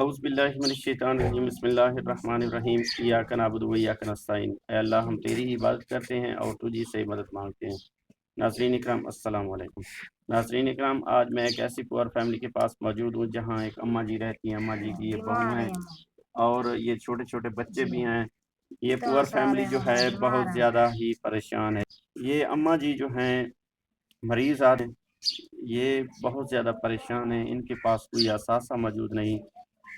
اعوذ باللہ من الشیطان الرجیم بسم اللہ الرحمن الرحیم ایاک نعبد و ایاک نستعین۔ اے اللہ ہم تیری ہی عبادت کرتے ہیں اور تجھی سے مدد مانگتے ہیں۔ ناظرین اکرام السلام علیکم۔ ناظرین اکرام، آج میں ایک ایسی پور فیملی کے پاس موجود ہوں جہاں ایک اماں جی رہتی ہیں۔ اماں جی کی یہ بہو ہیں اور یہ چھوٹے چھوٹے بچے بھی ہیں۔ یہ پور فیملی جو ہے بہت زیادہ ہی پریشان ہے۔ یہ اماں جی جو ہیں مریض آ رہے ہیں، یہ بہت زیادہ پریشان ہیں۔ ان کے پاس کوئی اثاثہ موجود نہیں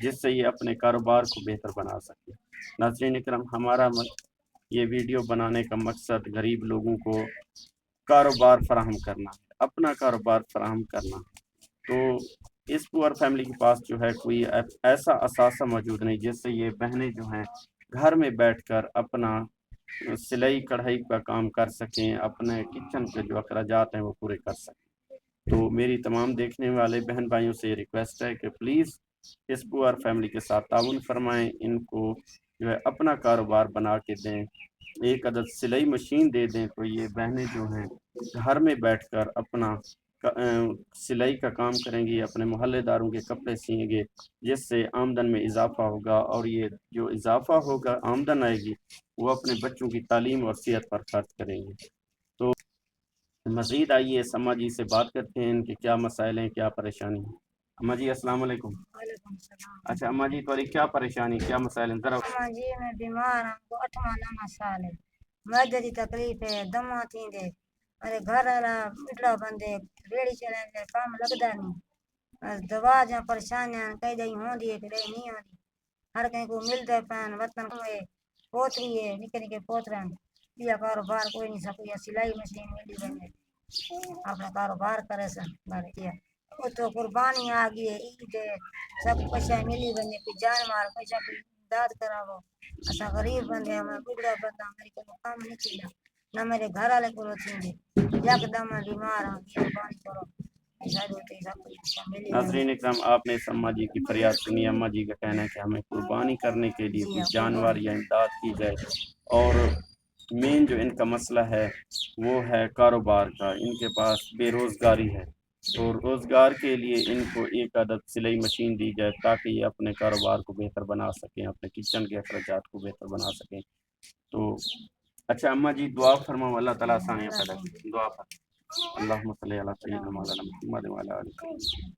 جس سے یہ اپنے کاروبار کو بہتر بنا سکے۔ ناظرین اکرام، ہمارا یہ ویڈیو بنانے کا مقصد غریب لوگوں کو کاروبار فراہم کرنا ہے، اپنا کاروبار فراہم کرنا۔ تو اس پور فیملی کے پاس جو ہے کوئی ایسا اثاثہ موجود نہیں جس سے یہ بہنیں جو ہیں گھر میں بیٹھ کر اپنا سلائی کڑھائی کا کام کر سکیں، اپنے کچن کے جو اخراجات ہیں وہ پورے کر سکیں۔ تو میری تمام دیکھنے والے بہن بھائیوں سے یہ ریکویسٹ ہے کہ پلیز اس پور فیملی کے ساتھ تعاون فرمائیں، ان کو جو ہے اپنا کاروبار بنا کے دیں، ایک عدد سلائی مشین دے دیں تو یہ بہنیں جو ہیں گھر میں بیٹھ کر اپنا سلائی کا کام کریں گی، اپنے محلے داروں کے کپڑے سیئیں گے، جس سے آمدن میں اضافہ ہوگا، اور یہ جو اضافہ ہوگا آمدن آئے گی وہ اپنے بچوں کی تعلیم اور صحت پر خرچ کریں گے۔ تو مزید آئیے اماں جی سے بات کرتے ہیں، ان کے کیا مسائل ہیں، کیا پریشانی ہے۔ اماں جی السلام علیکم۔ وعلیکم السلام۔ اچھا اماں جی، تمہاری کیا پریشانی، کیا مسائل ہیں؟ ذرا اماں جی میں بیمار ہوں، کو 8واں سال ہے، معدے دی تکلیف ہے، دما تھیندے، میرے گھر والا مٹڑا بندے ریڑی چلائیں دے، کام لگدا نہیں، دوا جا پریشانیاں کئی دئی ہوندی ہے کئی نہیں ہوندی، ہر کہیں کو ملدا پین وطن ہے، پوتری ہے، نکے نکے پوترن، یہ کاروبار کوئی نہیں سکیا، سلائی مشین ملی بنے اپنا کاروبار کرے سن بارے کیا وہ تو قربانی آ گئی ہے، عید ہے، سب پیسہ ملی بنے کوئی جان مار پیسہ کوئی امداد کراو، اسا غریب بندے ہیں، میں بگڑا بندہ، میری کو کام نہیں کیا نہ میرے گھر والے کو تھی یک دم میں بیمار ہوں، قربانی کرو۔ ناظرین اکرام، آپ نے اس اماں جی کی فریاد سنی۔ اماں جی کا کہنا ہے کہ ہمیں قربانی کرنے کے لیے کوئی جانور یا امداد کی جائے، اور مین جو ان کا مسئلہ ہے وہ ہے کاروبار کا۔ ان کے پاس بے روزگاری ہے، تو روزگار کے لیے ان کو ایک عدد سلائی مشین دی جائے تاکہ یہ اپنے کاروبار کو بہتر بنا سکیں، اپنے کچن کے اخراجات کو بہتر بنا سکیں۔ تو اچھا اماں جی، دعا فرماؤ، اللہ تعالیٰ آسانیاں پیدا کرے۔ دعا فرماؤ۔ اللہم صلی علی سیدنا مولانا محمد وعلی آلہ سیدنا۔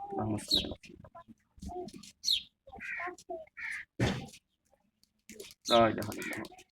اللہم صلی علی سیدنا لا الہ الا